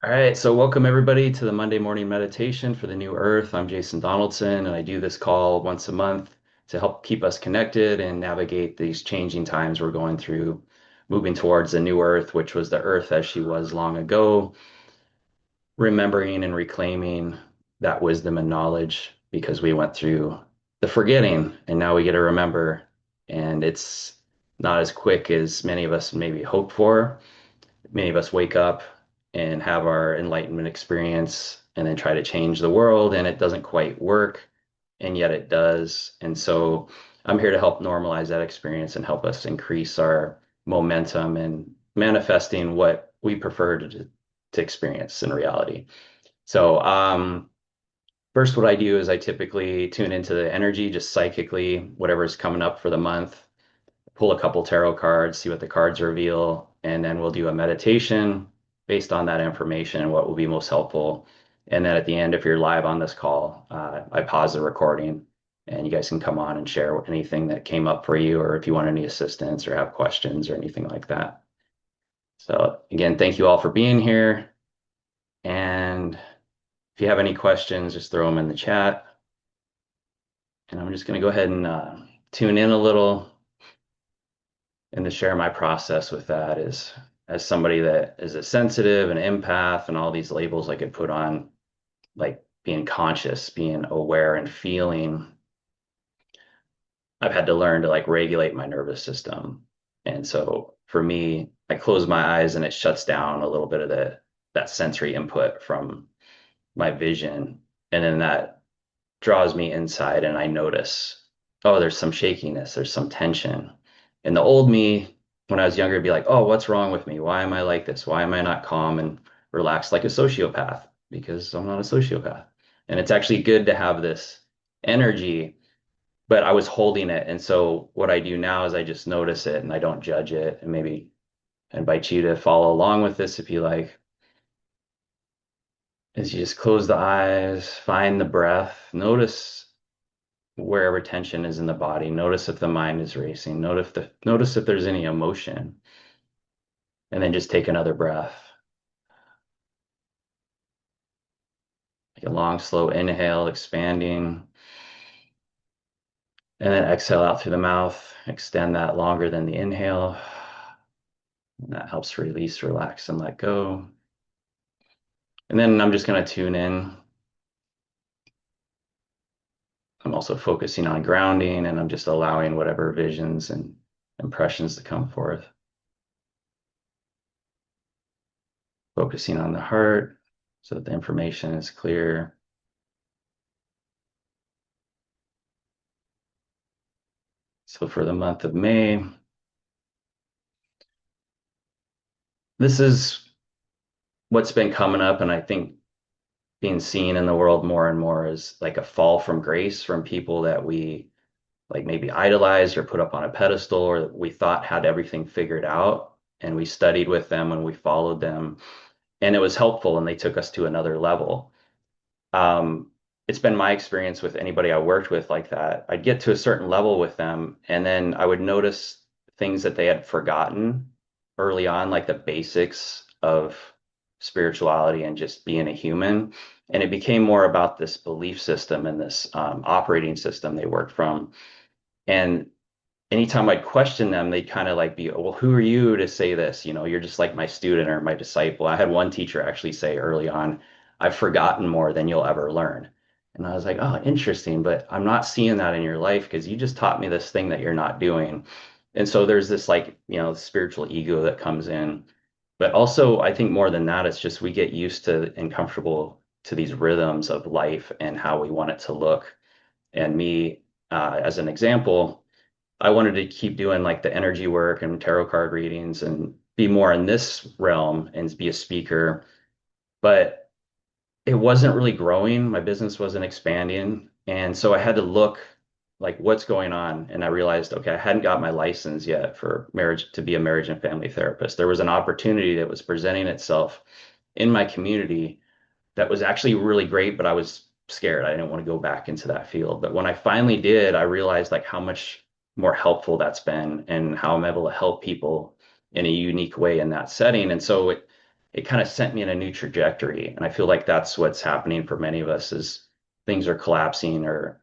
All right, so welcome everybody to the Monday morning meditation for the new Earth. I'm Jason Donaldson, and I do this call once a month to help keep us connected and navigate these changing times we're going through, moving towards the new Earth, which was the Earth as she was long ago, remembering and reclaiming that wisdom and knowledge because we went through the forgetting and now we get to remember. And it's not as quick as many of us maybe hope for. Many of us wake up and have our enlightenment experience and then try to change the world, and it doesn't quite work, and yet it does. And so I'm here to help normalize that experience and help us increase our momentum and manifesting what we prefer to experience in reality. So, first, what I do is I typically tune into the energy, just psychically, whatever's coming up for the month, pull a couple tarot cards, see what the cards reveal, and then we'll do a meditation based on that information and what will be most helpful. And then at the end, if you're live on this call, I pause the recording and you guys can come on and share anything that came up for you, or if you want any assistance or have questions or anything like that. So again, thank you all for being here. And if you have any questions, just throw them in the chat. And I'm just going to go ahead and tune in a little and to share my process with that is as somebody that is a sensitive, an empath, and all these labels I could put on, like being conscious, being aware, and feeling. I've had to learn to like regulate my nervous system. And so for me, I close my eyes and it shuts down a little bit of that sensory input from my vision. And then that draws me inside and I notice, oh, there's some shakiness, there's some tension. And the old me, when I was younger, would be like, oh, what's wrong with me? Why am I like this? Why am I not calm and relaxed like a sociopath? Because I'm not a sociopath. And it's actually good to have this energy, but I was holding it. And so what I do now is I just notice it and I don't judge it. And maybe invite you to follow along with this if you like. As you just close the eyes, find the breath, notice wherever tension is in the body. Notice if the mind is racing. Notice if there's any emotion. And then just take another breath. Take a long, slow inhale, expanding. And then exhale out through the mouth. Extend that longer than the inhale. And that helps release, relax, and let go. And then I'm just going to tune in. I'm also focusing on grounding and I'm just allowing whatever visions and impressions to come forth. Focusing on the heart so that the information is clear. So for the month of May, this is what's been coming up, and I think being seen in the world more and more is like a fall from grace from people that we like maybe idolized or put up on a pedestal or that we thought had everything figured out. And we studied with them and we followed them, and it was helpful and they took us to another level. It's been my experience with anybody I worked with like that. I'd get to a certain level with them, and then I would notice things that they had forgotten early on, like the basics of spirituality and just being a human. And it became more about this belief system and this operating system they worked from. And anytime I'd question them, they'd kind of like be, well, who are you to say this? You know, you're just like my student or my disciple. I had one teacher actually say early on, I've forgotten more than you'll ever learn. And I was like, oh, interesting, but I'm not seeing that in your life because you just taught me this thing that you're not doing. And so there's this like, spiritual ego that comes in. But also, I think more than that, it's just we get used to and comfortable to these rhythms of life and how we want it to look. And me, as an example, I wanted to keep doing like the energy work and tarot card readings and be more in this realm and be a speaker. But it wasn't really growing. My business wasn't expanding. And so I had to look like what's going on. And I realized, okay, I hadn't got my license yet for marriage to be a marriage and family therapist. There was an opportunity that was presenting itself in my community that was actually really great, but I was scared. I didn't want to go back into that field. But when I finally did, I realized like how much more helpful that's been and how I'm able to help people in a unique way in that setting. And so it kind of sent me in a new trajectory. And I feel like that's what's happening for many of us is things are collapsing or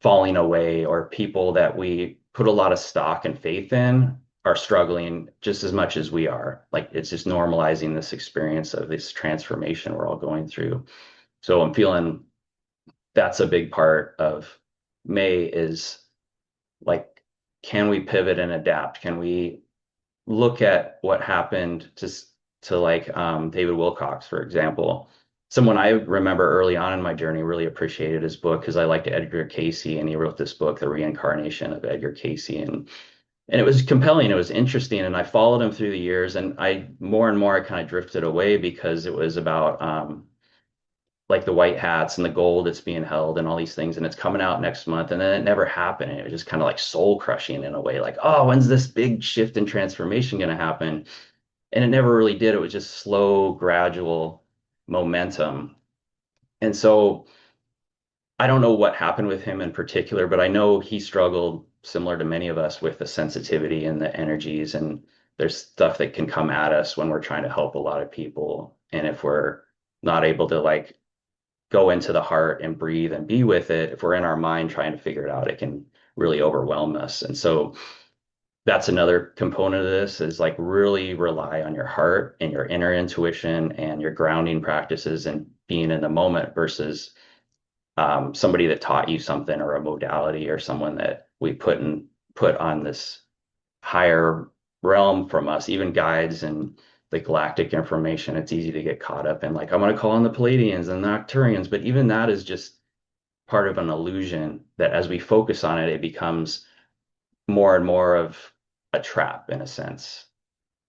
falling away, or people that we put a lot of stock and faith in are struggling just as much as we are. Like it's just normalizing this experience of this transformation we're all going through. So I'm feeling that's a big part of May is like, can we pivot and adapt? Can we look at what happened to like David Wilcox, for example? Someone I remember early on in my journey really appreciated his book because I liked Edgar Casey, and he wrote this book, The Reincarnation of Edgar Casey, and it was compelling, it was interesting, and I followed him through the years, and I more and more I kind of drifted away because it was about like the white hats and the gold that's being held and all these things, and it's coming out next month, and then it never happened. And it was just kind of like soul crushing in a way, like, oh, when's this big shift and transformation going to happen? And it never really did. It was just slow, gradual momentum. And so I don't know what happened with him in particular, but I know he struggled similar to many of us with the sensitivity and the energies. And there's stuff that can come at us when we're trying to help a lot of people. And if we're not able to like go into the heart and breathe and be with it, if we're in our mind trying to figure it out, it can really overwhelm us. And so that's another component of this is like really rely on your heart and your inner intuition and your grounding practices and being in the moment versus somebody that taught you something or a modality or someone that we put on this higher realm from us, even guides and the galactic information. It's easy to get caught up in like, I'm going to call on the Palladians and the Nocturians, but even that is just part of an illusion that as we focus on it, it becomes more and more of a trap in a sense.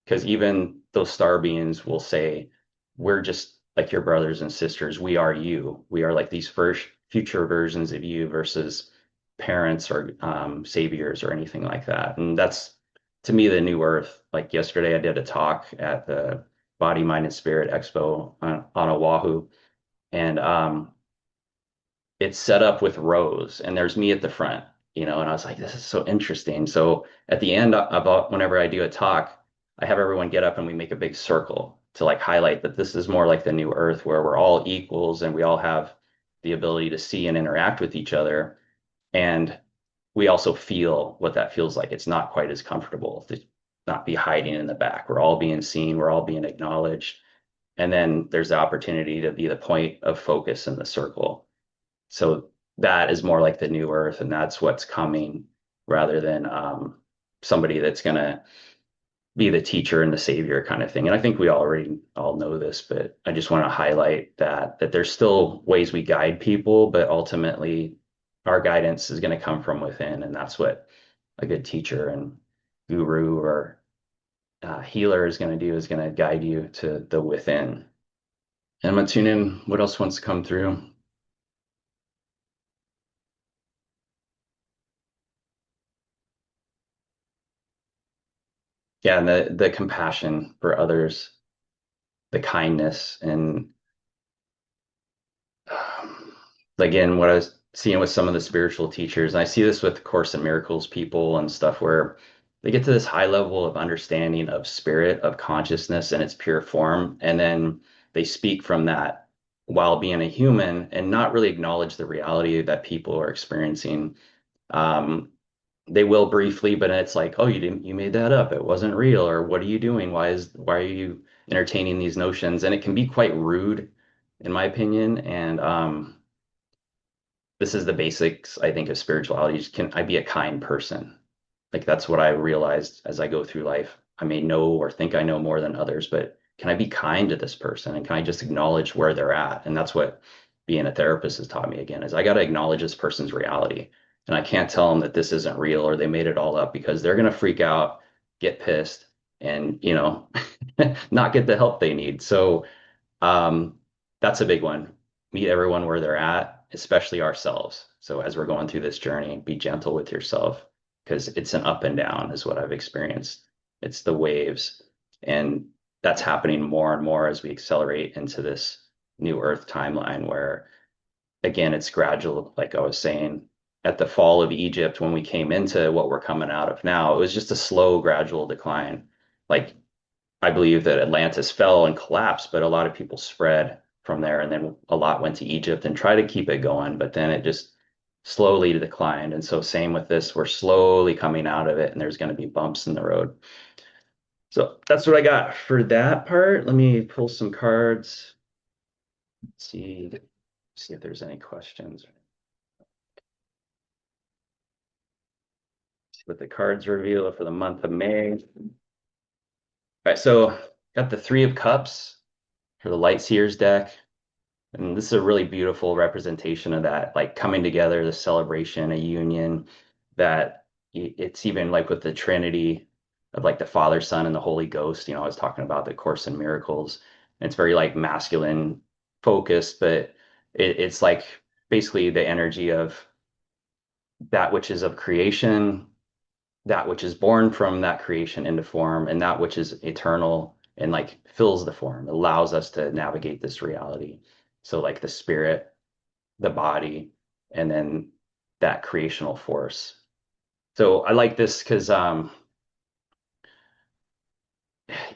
Because even those star beings will say, we're just like your brothers and sisters. We are you. We are like these first future versions of you versus parents or saviors or anything like that. And that's to me the new earth. Like yesterday, I did a talk at the Body, Mind, and Spirit Expo on Oahu, and it's set up with rows, and there's me at the front, and I was like, this is so interesting. So at the end, about whenever I do a talk, I have everyone get up and we make a big circle to like highlight that this is more like the new earth where we're all equals and we all have the ability to see and interact with each other. And we also feel what that feels like. It's not quite as comfortable to not be hiding in the back. We're all being seen, we're all being acknowledged. And then there's the opportunity to be the point of focus in the circle. So that is more like the new earth, and that's what's coming rather than somebody that's going to be the teacher and the savior kind of thing. And I think we already all know this, but I just want to highlight that there's still ways we guide people, but ultimately our guidance is going to come from within, and that's what a good teacher and guru or healer is going to do, is going to guide you to the within. And I'm gonna tune in. What else wants to come through? Yeah, and the compassion for others, the kindness, and um, again, what I was seeing with some of the spiritual teachers, and I see this with Course in Miracles people and stuff, where they get to this high level of understanding of spirit, of consciousness in its pure form, and then they speak from that while being a human and not really acknowledge the reality that people are experiencing. Um, they will briefly, but it's like, oh, you made that up. It wasn't real. Or what are you doing? Why are you entertaining these notions? And it can be quite rude, in my opinion. And this is the basics, I think, of spirituality. Can I be a kind person? Like that's what I realized as I go through life. I may know or think I know more than others, but can I be kind to this person? And can I just acknowledge where they're at? And that's what being a therapist has taught me again, is I got to acknowledge this person's reality. And I can't tell them that this isn't real or they made it all up, because they're going to freak out, get pissed, and, not get the help they need. So um, that's a big one. Meet everyone where they're at, especially ourselves. So as we're going through this journey, be gentle with yourself, because it's an up and down, is what I've experienced. It's the waves. And that's happening more and more as we accelerate into this new Earth timeline where, again, it's gradual. Like I was saying, at the fall of Egypt, when we came into what we're coming out of now, it was just a slow, gradual decline. Like I believe that Atlantis fell and collapsed, but a lot of people spread from there, and then a lot went to Egypt and tried to keep it going, but then it just slowly declined. And so same with this, we're slowly coming out of it, and there's going to be bumps in the road. So that's what I got for that part. Let me pull some cards. Let's see if there's any questions. See what the cards reveal for the month of May. All right, so got the Three of Cups for the Light Seers deck. And this is a really beautiful representation of that, like coming together, the celebration, a union that it's even like with the Trinity of like the Father, Son, and the Holy Ghost. I was talking about the Course in Miracles. And it's very like masculine focused, but it's like basically the energy of that which is of creation, that which is born from that creation into form, and that which is eternal and like fills the form, allows us to navigate this reality. So like the spirit, the body, and then that creational force. So I like this because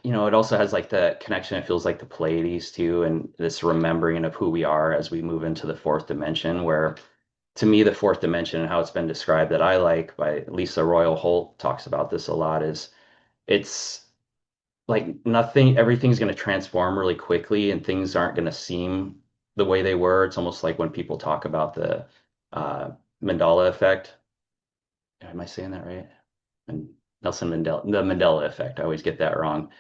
it also has like the connection, it feels like the Pleiades too, and this remembering of who we are as we move into the fourth dimension, where to me, the fourth dimension and how it's been described that I like by Lisa Royal Holt talks about this a lot is it's like nothing, everything's going to transform really quickly and things aren't going to seem the way they were. It's almost like when people talk about the uh, Mandela effect. Am I saying that right? And Nelson Mandela, the Mandela effect. I always get that wrong.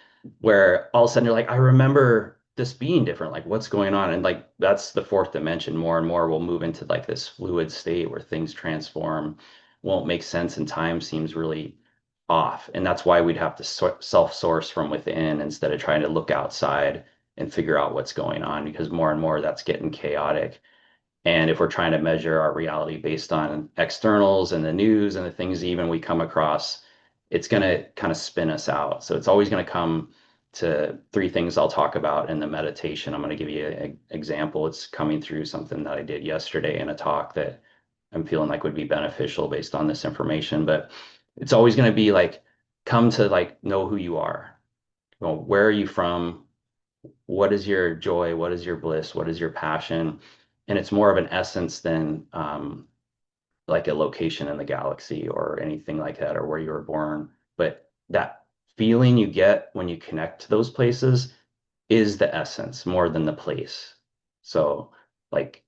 Where all of a sudden you're like, I remember this being different. Like, what's going on? And like, that's the fourth dimension. More and more we'll move into like this fluid state where things transform, won't make sense, and time seems really off. And that's why we'd have to self-source from within instead of trying to look outside and figure out what's going on, because more and more that's getting chaotic. And if we're trying to measure our reality based on externals and the news and the things even we come across, it's going to kind of spin us out. So it's always going to come to three things I'll talk about in the meditation. I'm going to give you an example. It's coming through something that I did yesterday in a talk that I'm feeling like would be beneficial based on this information. But it's always going to be like, come to like know who you are. Well, where are you from? What is your joy? What is your bliss? What is your passion? And it's more of an essence than like a location in the galaxy or anything like that, or where you were born. But that feeling you get when you connect to those places is the essence more than the place. So, like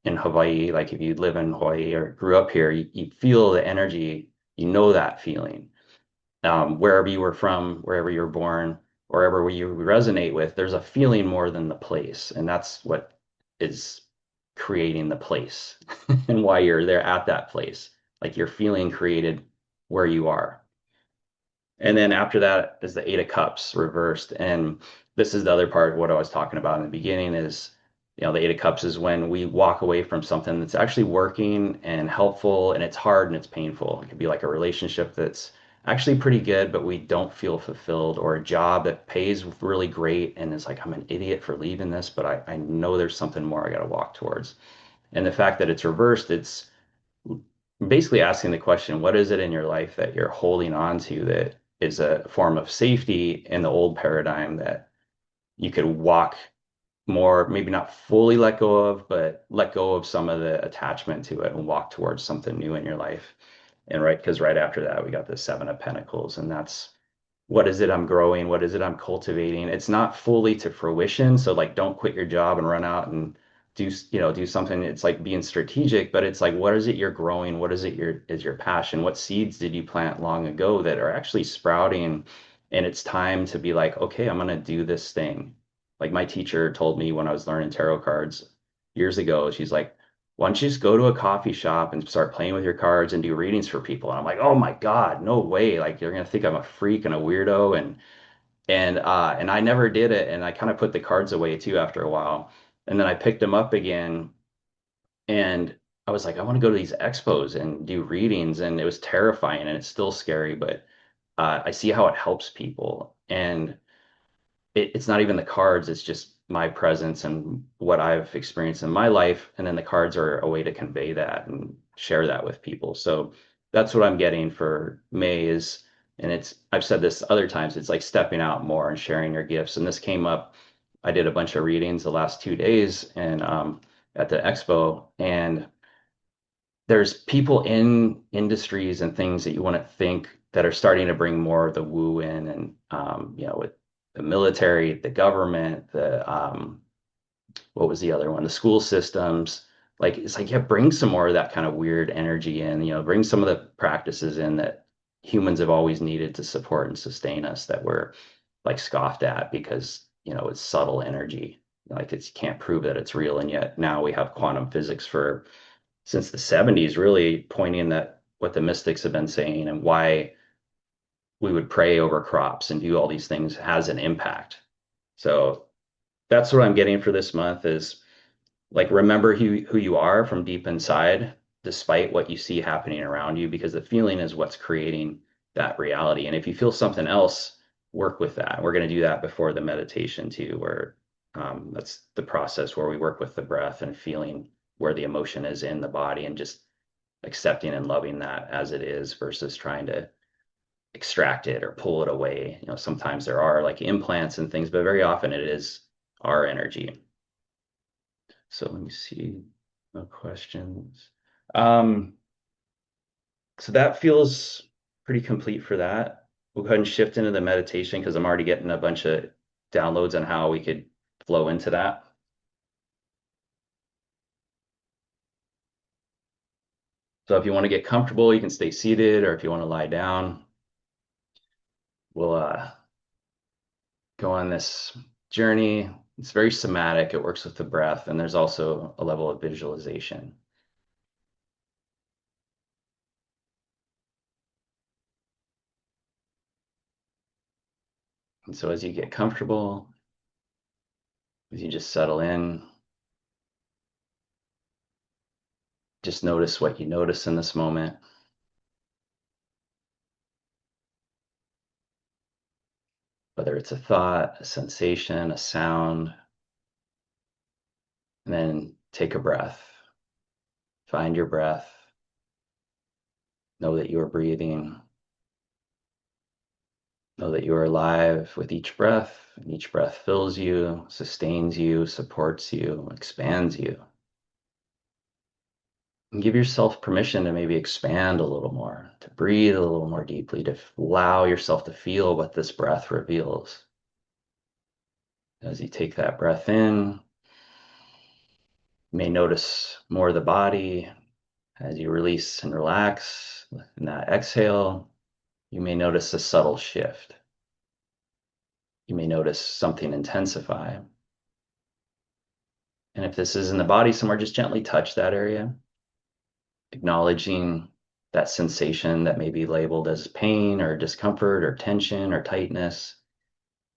in Hawaii, like if you live in Hawaii or grew up here, you feel the energy, that feeling wherever you were from, wherever you were born, wherever you resonate with, there's a feeling more than the place. And that's what is creating the place and why you're there at that place. Like your feeling created where you are. And then after that is the Eight of Cups reversed. And this is the other part of what I was talking about in the beginning is, the Eight of Cups is when we walk away from something that's actually working and helpful and it's hard and it's painful. It could be like a relationship that's actually pretty good, but we don't feel fulfilled, or a job that pays really great and is like, I'm an idiot for leaving this, but I know there's something more I got to walk towards. And the fact that it's reversed, it's basically asking the question, what is it in your life that you're holding on to that is a form of safety in the old paradigm that you could walk more, maybe not fully let go of, but let go of some of the attachment to it and walk towards something new in your life. And because right after that, we got the Seven of Pentacles, and that's what is it I'm growing? What is it I'm cultivating? It's not fully to fruition. So like, don't quit your job and run out and do something. It's like being strategic, but it's like, what is it you're growing? What is it is your passion? What seeds did you plant long ago that are actually sprouting? And it's time to be like, okay, I'm going to do this thing. Like my teacher told me when I was learning tarot cards years ago, she's like, why don't you just go to a coffee shop and start playing with your cards and do readings for people? And I'm like, oh my God, no way. Like you're gonna think I'm a freak and a weirdo. And I never did it. And I kind of put the cards away too after a while. And then I picked them up again and I was like, I want to go to these expos and do readings. And it was terrifying and it's still scary, but I see how it helps people. And it's not even the cards, it's just my presence and what I've experienced in my life. And then the cards are a way to convey that and share that with people. So that's what I'm getting for May is And I've said this other times, it's like stepping out more and sharing your gifts. And this came up, I did a bunch of readings the last 2 days and at the expo, and there's people in industries and things that you wouldn't think that are starting to bring more of the woo in, and with the military, the government, the what was the other one? The school systems. Like it's like, yeah, bring some more of that kind of weird energy in, bring some of the practices in that humans have always needed to support and sustain us, that were like scoffed at because, it's subtle energy. Like it's, you can't prove that it's real. And yet now we have quantum physics for since the 70s really pointing that what the mystics have been saying and why we would pray over crops and do all these things has an impact. So that's what I'm getting for this month is like remember who you are from deep inside, despite what you see happening around you, because the feeling is what's creating that reality. And if you feel something else, work with that. We're going to do that before the meditation too, where that's the process where we work with the breath and feeling where the emotion is in the body and just accepting and loving that as it is versus trying to extract it or pull it away. Sometimes there are like implants and things, but very often it is our energy. So let me see. No questions. Um, so that feels pretty complete for that. We'll go ahead and shift into the meditation because I'm already getting a bunch of downloads on how we could flow into that. So if you want to get comfortable, you can stay seated, or if you want to lie down, we'll go on this journey. It's very somatic. It works with the breath, and there's also a level of visualization. And so as you get comfortable, as you just settle in, just notice what you notice in this moment. Whether it's a thought, a sensation, a sound, and then take a breath. Find your breath. Know that you are breathing. Know that you are alive with each breath, and each breath fills you, sustains you, supports you, expands you. And give yourself permission to maybe expand a little more, to breathe a little more deeply, to allow yourself to feel what this breath reveals. As you take that breath in, you may notice more of the body. As you release and relax in that exhale, you may notice a subtle shift. You may notice something intensify. And if this is in the body somewhere, just gently touch that area, acknowledging that sensation that may be labeled as pain or discomfort or tension or tightness.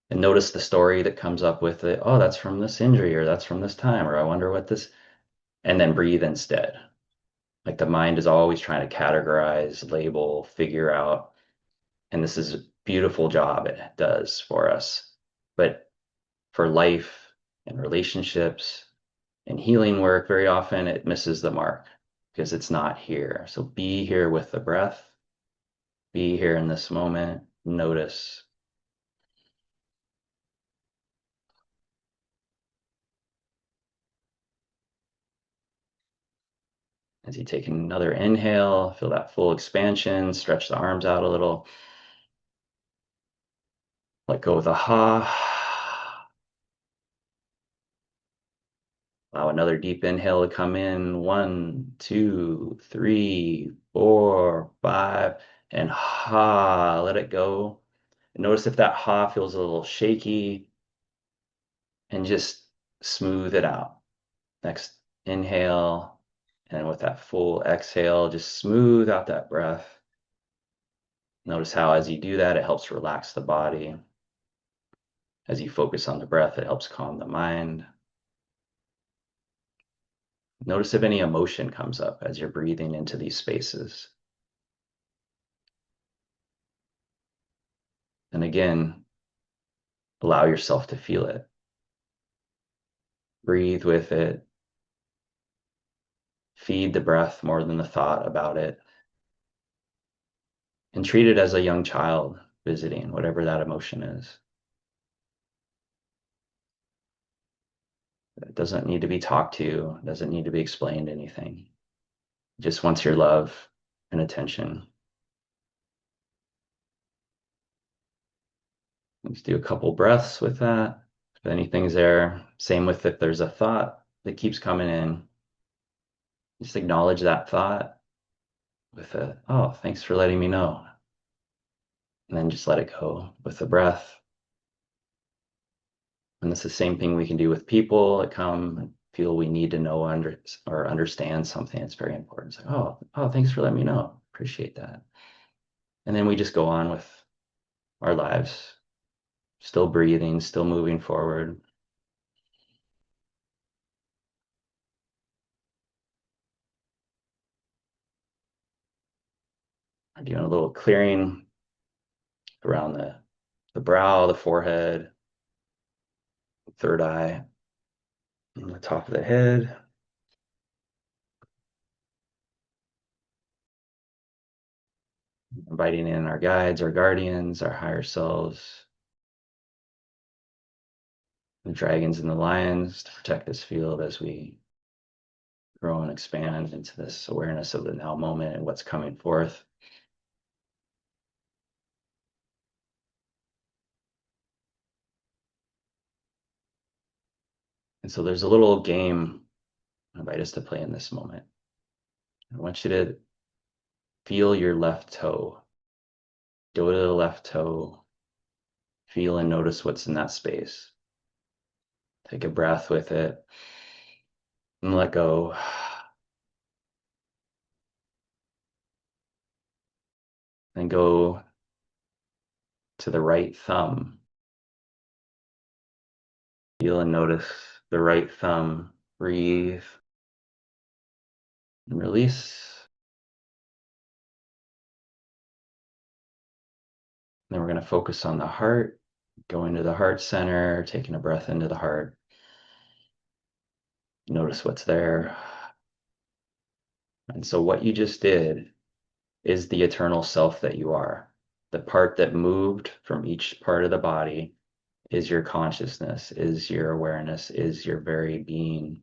And notice the story that comes up with it. Oh, that's from this injury, or that's from this time, or I wonder what this, and then breathe instead. Like the mind is always trying to categorize, label, figure out. And this is a beautiful job it does for us. But for life and relationships and healing work, very often it misses the mark because it's not here. So be here with the breath, be here in this moment, notice. As you take another inhale, feel that full expansion, stretch the arms out a little. Let go of the ha. Allow another deep inhale to come in. 1, 2, 3, 4, 5, and ha. Let it go. And notice if that ha feels a little shaky, and just smooth it out. Next inhale, and with that full exhale, just smooth out that breath. Notice how as you do that, it helps relax the body. As you focus on the breath, it helps calm the mind. Notice if any emotion comes up as you're breathing into these spaces. And again, allow yourself to feel it. Breathe with it. Feed the breath more than the thought about it. and treat it as a young child visiting, whatever that emotion is. It doesn't need to be talked to, doesn't need to be explained anything. It just wants your love and attention. Let's do a couple breaths with that. If anything's there, same with if there's a thought that keeps coming in, just acknowledge that thought with a, oh, thanks for letting me know. And then just let it go with the breath. And it's the same thing we can do with people that come and feel we need to know or understand something. It's very important. It's like, oh, thanks for letting me know. Appreciate that. And then we just go on with our lives, still breathing, still moving forward. I'm doing a little clearing around the brow, the forehead, third eye, and the top of the head. Inviting in our guides, our guardians, our higher selves, the dragons and the lions to protect this field as we grow and expand into this awareness of the now moment and what's coming forth. And so there's a little game I invite us to play in this moment. I want you to feel your left toe. Go to the left toe, feel and notice what's in that space. Take a breath with it and let go. Then go to the right thumb. Feel and notice the right thumb. Breathe and release. Then we're going to focus on the heart, going to the heart center, taking a breath into the heart. Notice what's there. And so what you just did is the eternal self that you are. The part that moved from each part of the body is your consciousness, is your awareness, is your very being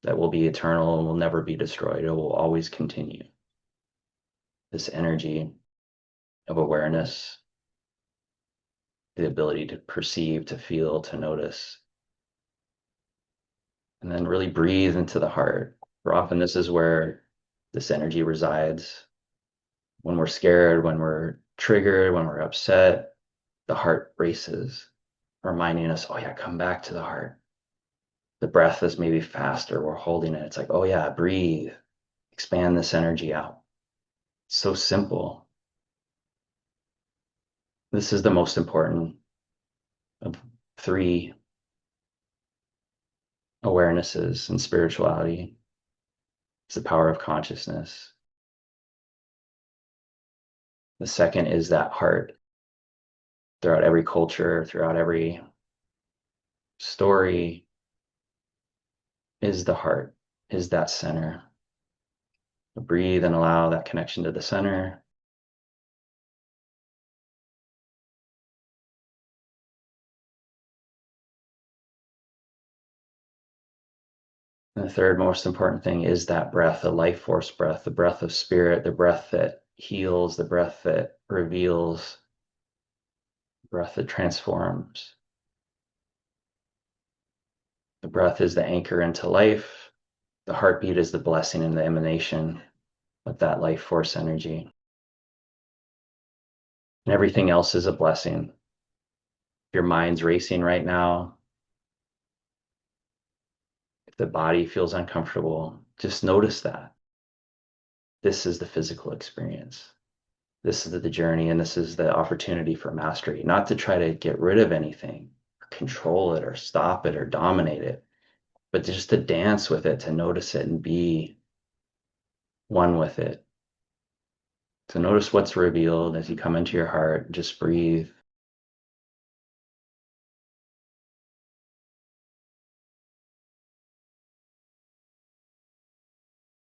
that will be eternal and will never be destroyed. It will always continue. This energy of awareness, the ability to perceive, to feel, to notice, and then really breathe into the heart. For often this is where this energy resides. When we're scared, when we're triggered, when we're upset, the heart races, reminding us, oh yeah, come back to the heart. The breath is maybe faster. We're holding it. It's like, oh yeah, breathe, expand this energy out. It's so simple. This is the most important of three awarenesses in spirituality. It's the power of consciousness. The second is that heart. Throughout every culture, throughout every story, is the heart, is that center. Breathe and allow that connection to the center. And the third most important thing is that breath, the life force breath, the breath of spirit, the breath that heals, the breath that reveals, the breath that transforms. The breath is the anchor into life. The heartbeat is the blessing and the emanation of that life force energy. And everything else is a blessing. If your mind's racing right now, if the body feels uncomfortable, just notice that. This is the physical experience. This is the journey, and this is the opportunity for mastery, not to try to get rid of anything, or control it, or stop it, or dominate it, but just to dance with it, to notice it and be one with it. So notice what's revealed as you come into your heart. Just breathe.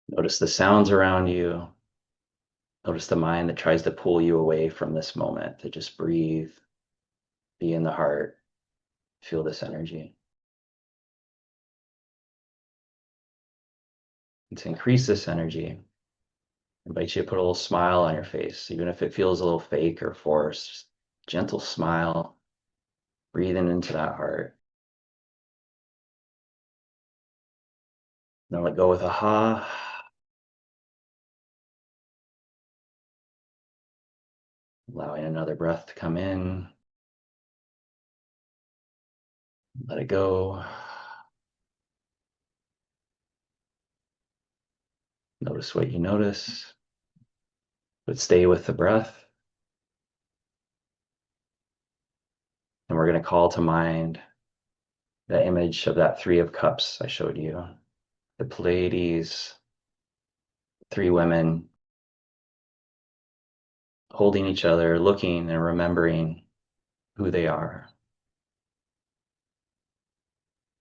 Notice the sounds around you. Notice the mind that tries to pull you away from this moment, to just breathe, be in the heart, feel this energy. And to increase this energy, I invite you to put a little smile on your face, even if it feels a little fake or forced. Gentle smile, breathing into that heart. Now let go with a ha. Allowing another breath to come in. Let it go. Notice what you notice, but stay with the breath. And we're going to call to mind the image of that Three of Cups I showed you. The Pleiades, three women holding each other, looking and remembering who they are.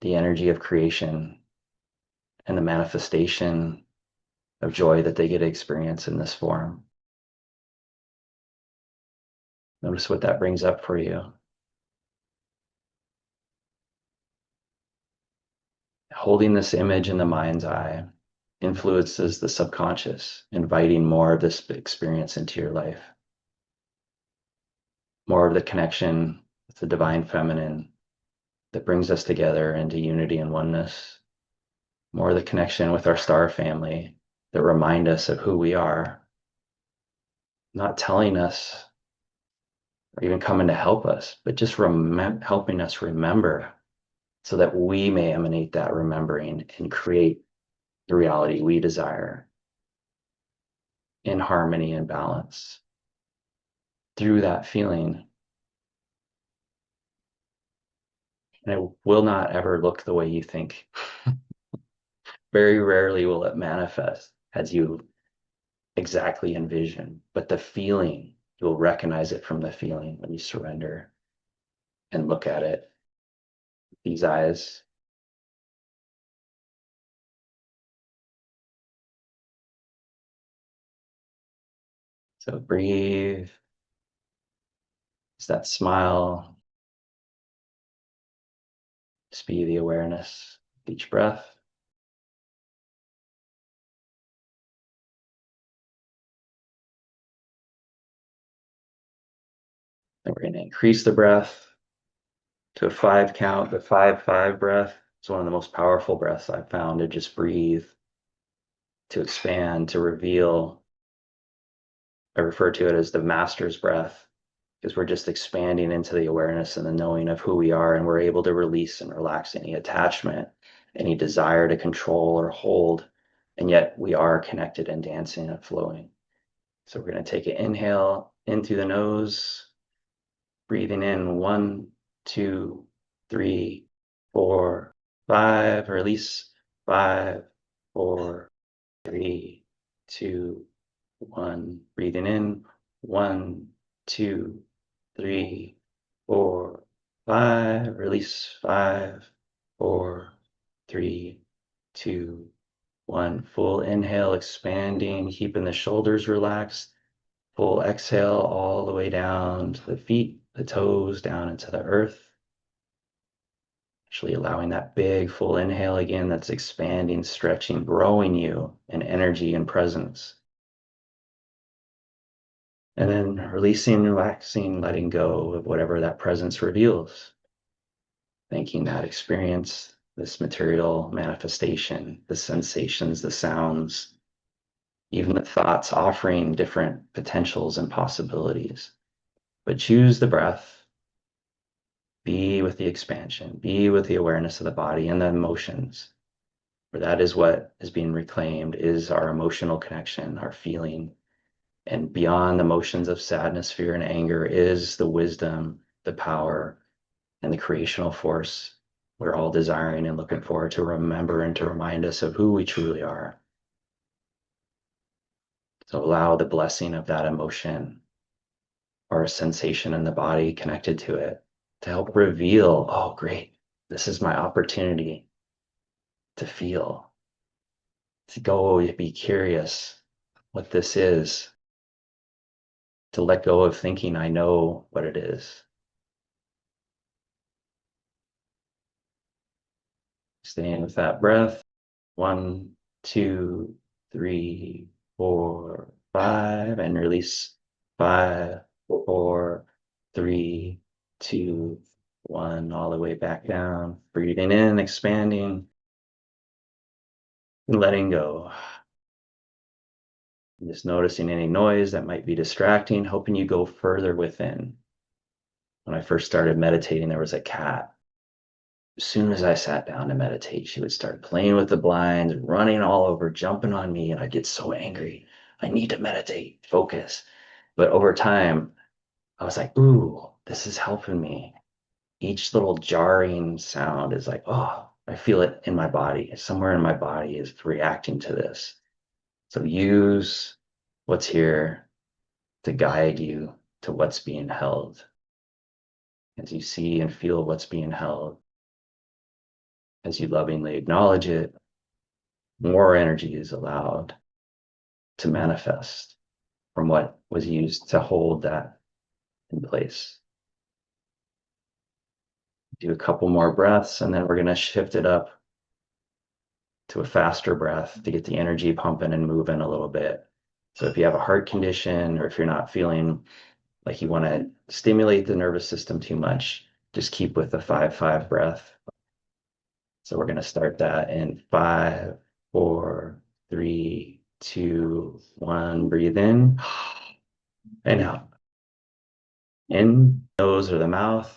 The energy of creation and the manifestation of joy that they get to experience in this form. Notice what that brings up for you. Holding this image in the mind's eye influences the subconscious, inviting more of this experience into your life. More of the connection with the divine feminine that brings us together into unity and oneness. More of the connection with our star family that remind us of who we are, not telling us or even coming to help us, but just helping us remember so that we may emanate that remembering and create the reality we desire in harmony and balance. Through that feeling, and it will not ever look the way you think. Very rarely will it manifest as you exactly envision, but the feeling, you'll recognize it from the feeling when you surrender and look at it. These eyes. So breathe. It's that smile. Just be the awareness of each breath. And we're going to increase the breath to a 5 count. The 5-5 breath is one of the most powerful breaths I've found, to just breathe, to expand, to reveal. I refer to it as the master's breath, because we're just expanding into the awareness and the knowing of who we are, and we're able to release and relax any attachment, any desire to control or hold, and yet we are connected and dancing and flowing. So we're going to take an inhale in through the nose, breathing in 1, 2, 3, 4, 5, release 5, 4, 3, 2, 1, breathing in 1, 2, 3, 4, 5, release 5, 4, 3, 2, 1. Full inhale, expanding, keeping the shoulders relaxed. Full exhale all the way down to the feet, the toes, down into the earth. Actually allowing that big full inhale again, that's expanding, stretching, growing you in energy and presence. And then releasing, relaxing, letting go of whatever that presence reveals. Thanking that experience, this material manifestation, the sensations, the sounds, even the thoughts, offering different potentials and possibilities. But choose the breath, be with the expansion, be with the awareness of the body and the emotions, for that is what is being reclaimed, is our emotional connection, our feeling. And beyond the emotions of sadness, fear, and anger is the wisdom, the power, and the creational force we're all desiring and looking forward to remember and to remind us of who we truly are. So allow the blessing of that emotion or a sensation in the body connected to it to help reveal, oh, great, this is my opportunity to feel, to go be curious what this is. to let go of thinking I know what it is. Staying with that breath. 1, 2, 3, 4, 5, and release. 5, 4, 3, 2, 1, all the way back down. Breathing in, expanding, and letting go. Just noticing any noise that might be distracting, helping you go further within. When I first started meditating, there was a cat. As soon as I sat down to meditate, she would start playing with the blinds, running all over, jumping on me, and I'd get so angry. I need to meditate, focus. But over time, I was like, ooh, this is helping me. Each little jarring sound is like, oh, I feel it in my body. Somewhere in my body is reacting to this. So use what's here to guide you to what's being held. As you see and feel what's being held, as you lovingly acknowledge it, more energy is allowed to manifest from what was used to hold that in place. Do a couple more breaths, and then we're going to shift it up to a faster breath to get the energy pumping and moving a little bit. So if you have a heart condition, or if you're not feeling like you want to stimulate the nervous system too much, just keep with the 5-5 breath. So we're going to start that in 5, 4, 3, 2, 1. Breathe in and out. In, nose or the mouth.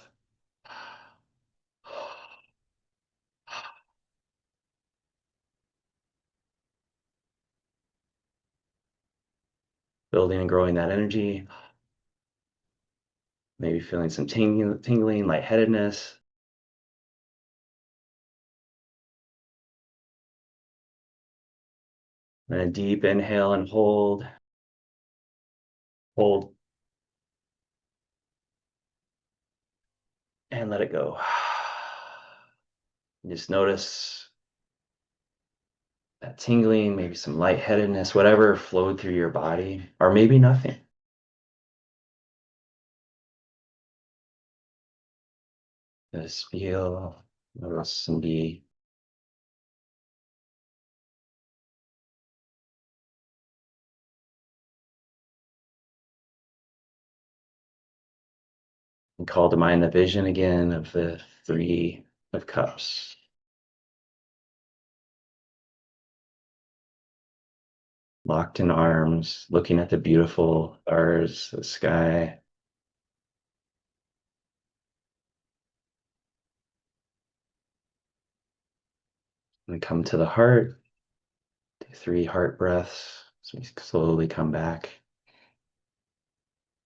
Building and growing that energy. Maybe feeling some tingling, lightheadedness. And a deep inhale and hold. Hold. And let it go. Just notice that tingling, maybe some lightheadedness, whatever flowed through your body, or maybe nothing. Just feel, notice, and be. And call to mind the vision again of the 3 of Cups. Locked in arms, looking at the beautiful stars, the sky. And come to the heart. Do 3 heart breaths. So we slowly come back.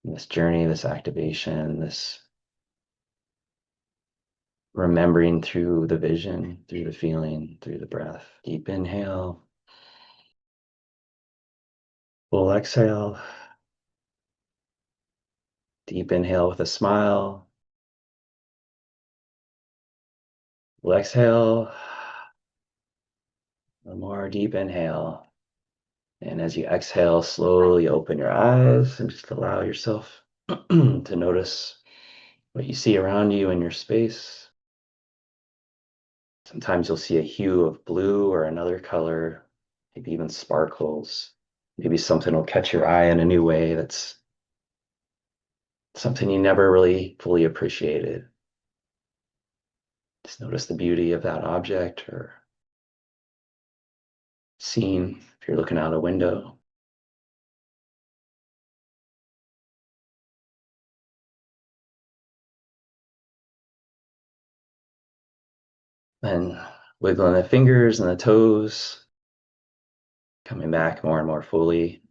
In this journey, this activation, this remembering through the vision, through the feeling, through the breath. Deep inhale. Full exhale. Deep inhale with a smile. Full exhale. One more deep inhale. And as you exhale, slowly open your eyes and just allow yourself to notice what you see around you in your space. Sometimes you'll see a hue of blue or another color, maybe even sparkles. Maybe something will catch your eye in a new way that's something you never really fully appreciated. Just notice the beauty of that object or scene if you're looking out a window. And wiggling the fingers and the toes, coming back more and more fully.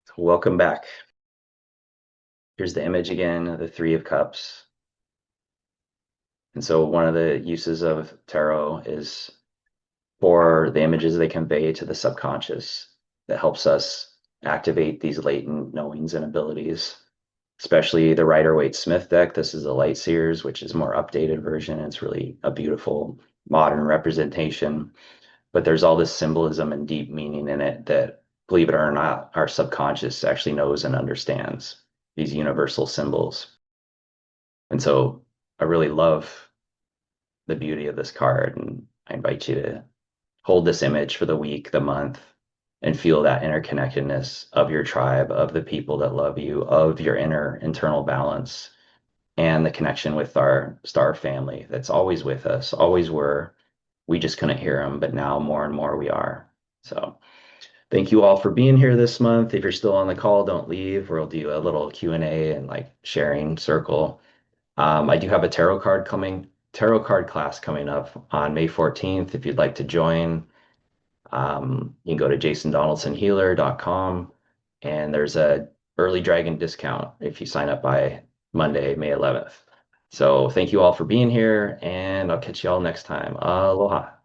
So welcome back. Here's the image again of the 3 of Cups. And so one of the uses of tarot is for the images they convey to the subconscious that helps us activate these latent knowings and abilities. especially the Rider-Waite Smith deck. This is a Light Seers, which is a more updated version. It's really a beautiful modern representation, but there's all this symbolism and deep meaning in it that, believe it or not, our subconscious actually knows and understands these universal symbols. And so I really love the beauty of this card, and I invite you to hold this image for the week, the month, and feel that interconnectedness of your tribe, of the people that love you, of your inner internal balance, and the connection with our star family that's always with us, always were. We just couldn't hear them, but now more and more we are. So thank you all for being here this month. If you're still on the call, don't leave. We'll do a little Q&A and like sharing circle. I do have a tarot card class coming up on May 14th. If you'd like to join, you can go to jasondonaldsonhealer.com, and there's a early dragon discount if you sign up by Monday, May 11th. So thank you all for being here, and I'll catch you all next time. Aloha.